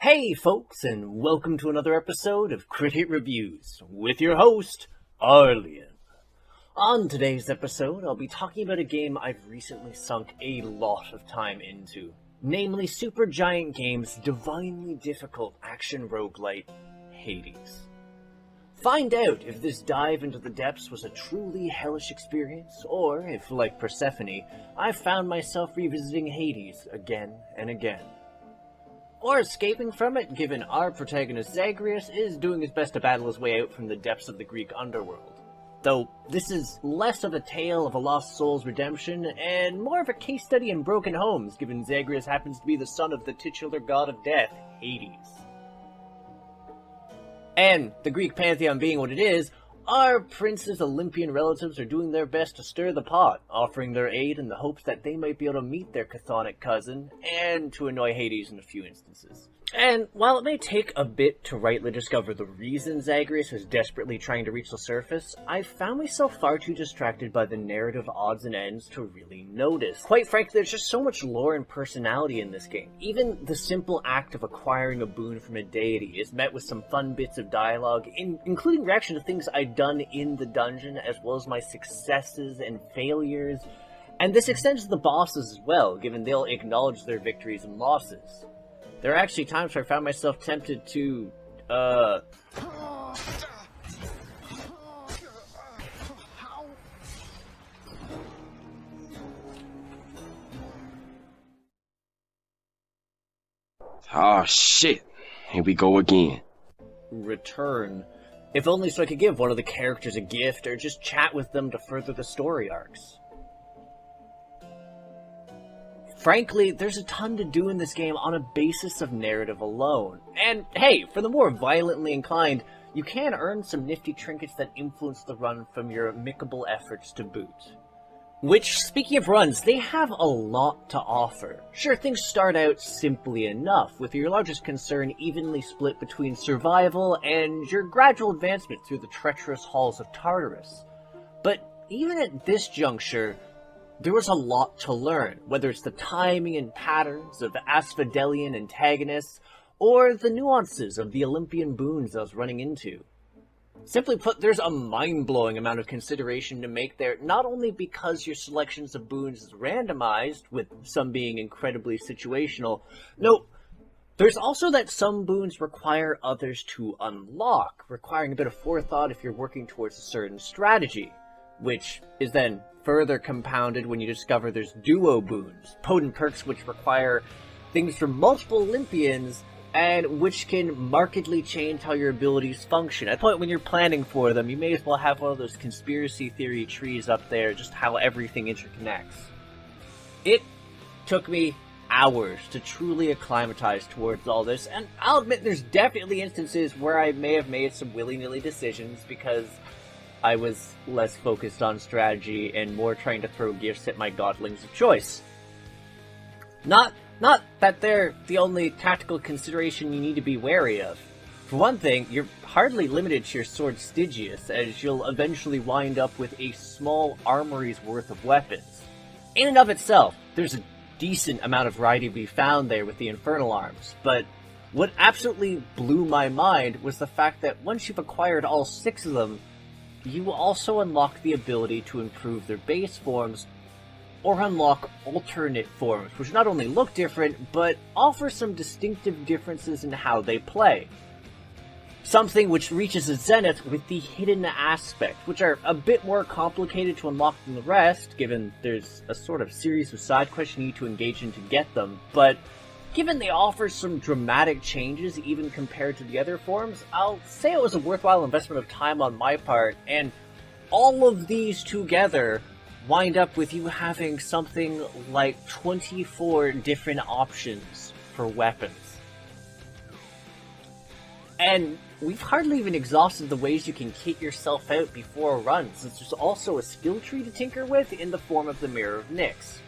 Hey folks, and welcome to another episode of Crit Hit Reviews, with your host, Arlian. On today's episode, I'll be talking about a game I've recently sunk a lot of time into, namely Supergiant Games' divinely difficult action roguelite, Hades. Find out if this dive into the depths was a truly hellish experience, or if, like Persephone, I found myself revisiting Hades again and again. Or escaping from it, given our protagonist Zagreus is doing his best to battle his way out from the depths of the Greek underworld. Though this is less of a tale of a lost soul's redemption, and more of a case study in broken homes, given Zagreus happens to be the son of the titular god of death, Hades. And, the Greek pantheon being what it is, our prince's Olympian relatives are doing their best to stir the pot, offering their aid in the hopes that they might be able to meet their chthonic cousin, and to annoy Hades in a few instances. And while it may take a bit to rightly discover the reason Zagreus is desperately trying to reach the surface, I found myself far too distracted by the narrative odds and ends to really notice. Quite frankly, there's just so much lore and personality in this game. Even the simple act of acquiring a boon from a deity is met with some fun bits of dialogue, including reaction to things I'd done in the dungeon, as well as my successes and failures. And this extends to the bosses as well, given they'll acknowledge their victories and losses. There are actually times where I found myself tempted to, Oh shit, here we go again. return. If only so I could give one of the characters a gift, or just chat with them to further the story arcs. Frankly, there's a ton to do in this game on a basis of narrative alone. And hey, for the more violently inclined, you can earn some nifty trinkets that influence the run from your amicable efforts to boot. Which, speaking of runs, they have a lot to offer. Sure, things start out simply enough, with your largest concern evenly split between survival and your gradual advancement through the treacherous halls of Tartarus. But even at this juncture, there was a lot to learn, whether it's the timing and patterns of Asphodelian antagonists, or the nuances of the Olympian boons I was running into. Simply put, there's a mind-blowing amount of consideration to make there, not only because your selections of boons is randomized, with some being incredibly situational. No, there's also that some boons require others to unlock, requiring a bit of forethought if you're working towards a certain strategy, which is then further compounded when you discover there's duo boons, potent perks which require things from multiple Olympians, and which can markedly change how your abilities function. At the point when you're planning for them, you may as well have one of those conspiracy theory trees up there, just how everything interconnects. It took me hours to truly acclimatize towards all this, and I'll admit there's definitely instances where I may have made some willy-nilly decisions because I was less focused on strategy and more trying to throw gifts at my godlings of choice. Not that they're the only tactical consideration you need to be wary of. For one thing, you're hardly limited to your sword Stygius, as you'll eventually wind up with a small armory's worth of weapons. In and of itself, there's a decent amount of variety to be found there with the Infernal Arms, but what absolutely blew my mind was the fact that once you've acquired all 6 of them, you will also unlock the ability to improve their base forms, or unlock alternate forms, which not only look different, but offer some distinctive differences in how they play. Something which reaches its zenith with the hidden aspects, which are a bit more complicated to unlock than the rest, given there's a sort of series of side quests you need to engage in to get them, but given they offer some dramatic changes even compared to the other forms, I'll say it was a worthwhile investment of time on my part, and all of these together wind up with you having something like 24 different options for weapons. And we've hardly even exhausted the ways you can kit yourself out before a run, since there's also a skill tree to tinker with in the form of the Mirror of Nyx.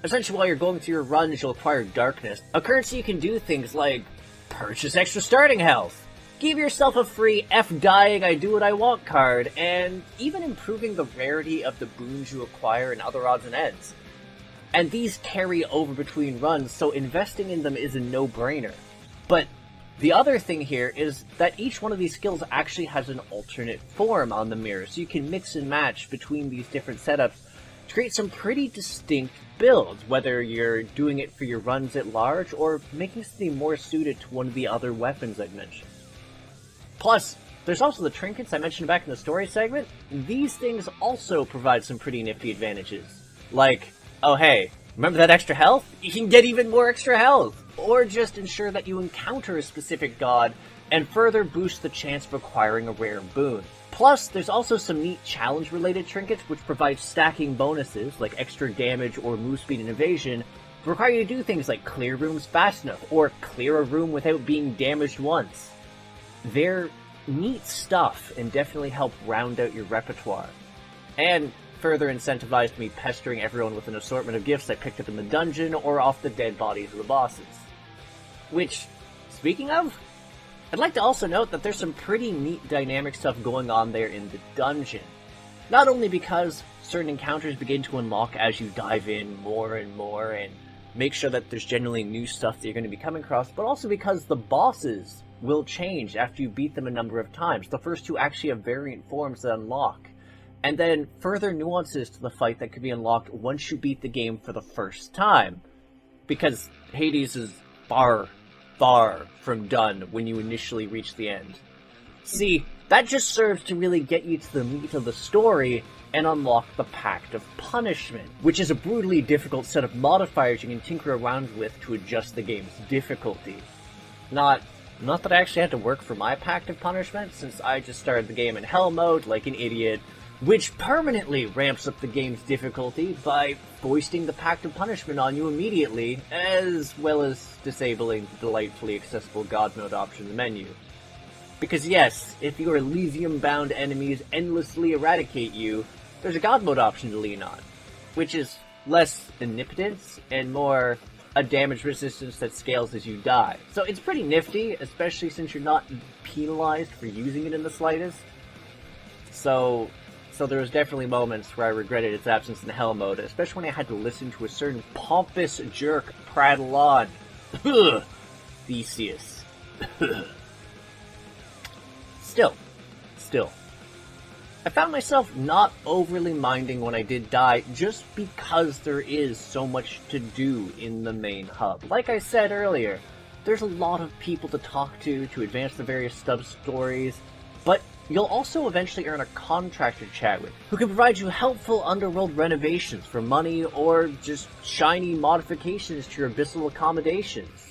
Essentially, while you're going through your runs, you'll acquire Darkness, a currency you can do things like purchase extra starting health, give yourself a free F dying I do what I want card, and even improving the rarity of the boons you acquire and other odds and ends. And these carry over between runs, so investing in them is a no-brainer. But The other thing here is that each one of these skills actually has an alternate form on the mirror, so you can mix and match between these different setups to create some pretty distinct builds, whether you're doing it for your runs at large or making something more suited to one of the other weapons I've mentioned. Plus, there's also the trinkets I mentioned back in the story segment. These things also provide some pretty nifty advantages. Like, oh hey, remember that extra health? You can get even more extra health! Or just ensure that you encounter a specific god and further boost the chance of acquiring a rare boon. Plus, there's also some neat challenge-related trinkets which provide stacking bonuses, like extra damage or move speed and evasion, to require you to do things like clear rooms fast enough, or clear a room without being damaged once. They're neat stuff and definitely help round out your repertoire. And further incentivized me pestering everyone with an assortment of gifts I picked up in the dungeon or off the dead bodies of the bosses. Which, speaking of, I'd like to also note that there's some pretty neat dynamic stuff going on there in the dungeon. Not only because certain encounters begin to unlock as you dive in more and more and make sure that there's generally new stuff that you're going to be coming across, but also because the bosses will change after you beat them a number of times. The first two actually have variant forms that unlock. And then further nuances to the fight that could be unlocked once you beat the game for the first time. Because Hades is far from done when you initially reach the end. See, that just serves to really get you to the meat of the story and unlock the Pact of Punishment, which is a brutally difficult set of modifiers you can tinker around with to adjust the game's difficulty. Not that I actually had to work for my Pact of Punishment, since I just started the game in Hell mode like an idiot, which permanently ramps up the game's difficulty by foisting the Pact of Punishment on you immediately, as well as disabling the delightfully accessible God mode option in the menu. Because yes, if your Elysium-bound enemies endlessly eradicate you, there's a God mode option to lean on, which is less omnipotence and more a damage resistance that scales as you die. So it's pretty nifty, especially since you're not penalized for using it in the slightest. So there was definitely moments where I regretted its absence in Hell mode, especially when I had to listen to a certain pompous jerk prattle on. Theseus. Still. I found myself not overly minding when I did die, just because there is so much to do in the main hub. Like I said earlier, there's a lot of people to talk to advance the various sub-stories, but you'll also eventually earn a contractor chat with, who can provide you helpful underworld renovations for money or just shiny modifications to your abyssal accommodations.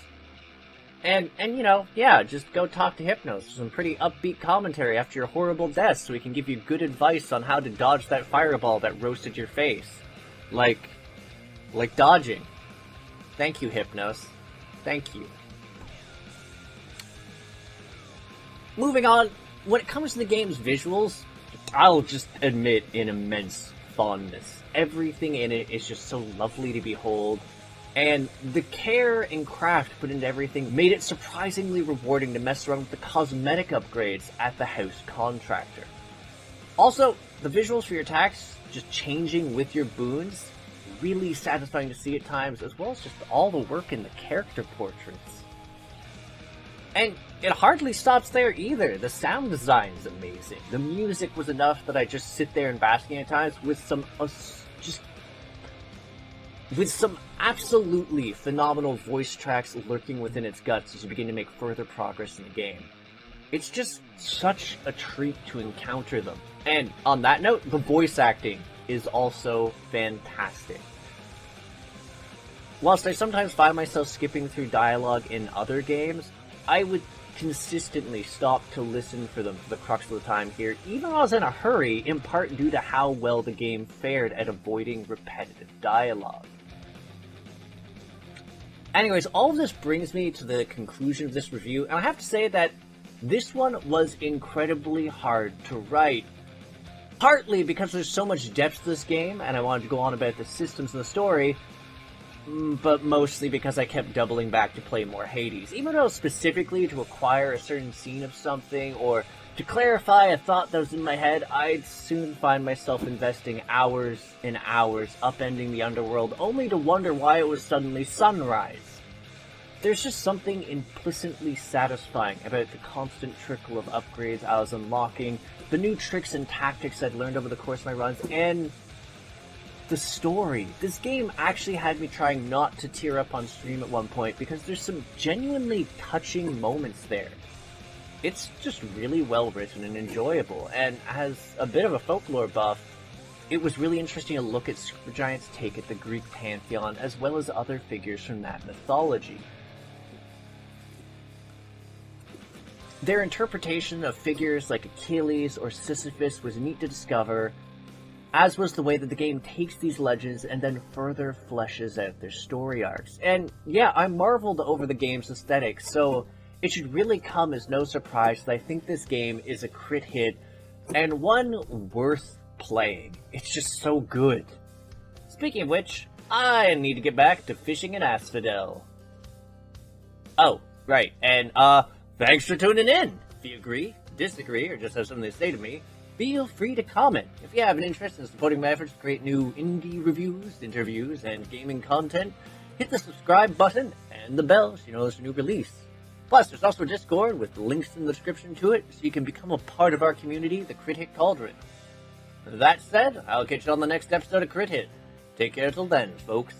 And you know, yeah, just go talk to Hypnos for some pretty upbeat commentary after your horrible death so he can give you good advice on how to dodge that fireball that roasted your face. Like dodging. Thank you, Hypnos. Thank you. Moving on, when it comes to the game's visuals, I'll just admit an immense fondness. Everything in it is just so lovely to behold, and the care and craft put into everything made it surprisingly rewarding to mess around with the cosmetic upgrades at the house contractor. Also, the visuals for your attacks just changing with your boons, really satisfying to see at times, as well as just all the work in the character portraits. And it hardly stops there either. The sound design is amazing. The music was enough that I just sit there and basking at times with some absolutely phenomenal voice tracks lurking within its guts as you begin to make further progress in the game. It's just such a treat to encounter them. And on that note, the voice acting is also fantastic. Whilst I sometimes find myself skipping through dialogue in other games, I would consistently stop to listen for them for the crux of the time here, even when I was in a hurry, in part due to how well the game fared at avoiding repetitive dialogue. Anyways, all of this brings me to the conclusion of this review, and I have to say that this one was incredibly hard to write. Partly because there's so much depth to this game, and I wanted to go on about the systems and the story, but mostly because I kept doubling back to play more Hades. Even though specifically to acquire a certain scene of something, or to clarify a thought that was in my head, I'd soon find myself investing hours and hours upending the underworld, only to wonder why it was suddenly sunrise. There's just something implicitly satisfying about the constant trickle of upgrades I was unlocking, the new tricks and tactics I'd learned over the course of my runs, and the story. This game actually had me trying not to tear up on stream at one point because there's some genuinely touching moments there. It's just really well written and enjoyable, and as a bit of a folklore buff, it was really interesting to look at Supergiant's take at the Greek pantheon as well as other figures from that mythology. Their interpretation of figures like Achilles or Sisyphus was neat to discover, as was the way that the game takes these legends and then further fleshes out their story arcs. And yeah, I marveled over the game's aesthetic, so it should really come as no surprise that I think this game is a crit hit, and one worth playing. It's just so good. Speaking of which, I need to get back to fishing in Asphodel. Oh, right, and thanks for tuning in! If you agree, disagree, or just have something to say to me, feel free to comment. If you have an interest in supporting my efforts to create new indie reviews, interviews, and gaming content, hit the subscribe button and the bell so you know there's a new release. Plus, there's also a Discord with links in the description to it, so you can become a part of our community, the Crit Hit Cauldron. That said, I'll catch you on the next episode of Crit Hit. Take care till then, folks.